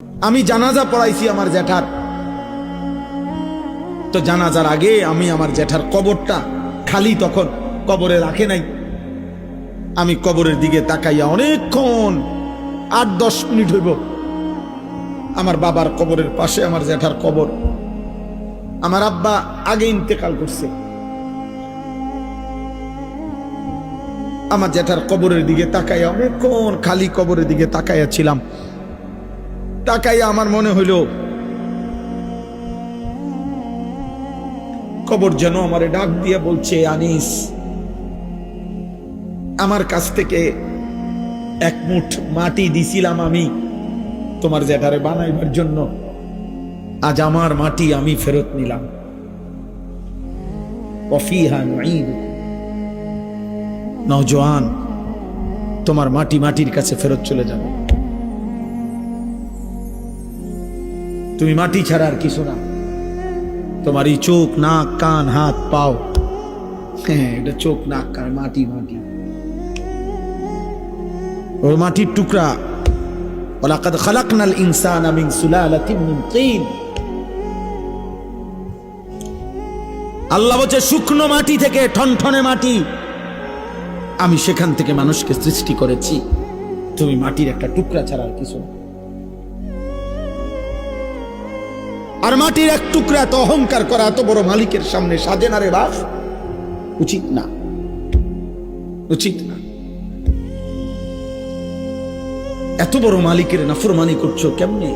আমি জানাজা পড়াইছি আমার জ্যাঠার। তো জানাজার আগে আমি আমার জ্যাঠার কবরটা খালি, তখন কবরে রাখে নাই। আমি কবরের দিকে তাকাইয়া অনেকক্ষণ 8-10 মিনিট হইব, আমার বাবার কবরের পাশে আমার জ্যাঠার কবর। আমার আব্বা আগে ইন্তেকাল করছে। আমার জ্যাঠার কবরের দিকে তাকাইয়া অনেকক্ষণ খালি কবরের দিকে তাকাইয়া ছিলাম। তাকাইয়া আমার মনে হইল কবর যেন আমারে ডাক দিয়ে বলছে, আনিস, আমার কাছ থেকে এক মুঠ মাটি দিছিলাম আমি তোমার জ্যাঠারে বানাইবার জন্য, আজ আমার মাটি আমি ফেরত নিলাম। ওয়াফিহা নুঈদুকুম। নওজোয়ান, তোমার মাটি মাটির কাছে ফেরত চলে যাবে। তুমি মাটি ছাড়া আর কিছু না। তোমার এই চোখ, নাক, কান, হাত, পাও, হ্যাঁ, এটা চোখ, নাক, কান, মাটি মাটি, ওর মাটির টুকরা। ওয়ালাকাদ খালাকনাল ইনসানা মিন সুলালাতিন মিন তিন। আল্লাহ বলছে শুকনো মাটি থেকে, ঠনঠনে মাটি, আমি সেখান থেকে মানুষকে সৃষ্টি করেছি। তুমি মাটির একটা টুকরা ছাড়া আর কিছু না। আর মাটির এক টুকরা এত অহংকার করা এত বড় মালিকের সামনে সাজে না রে বাপ, উচিত না, উচিত না। এত বড় মালিকের নাফরমানি করছো কেমনে?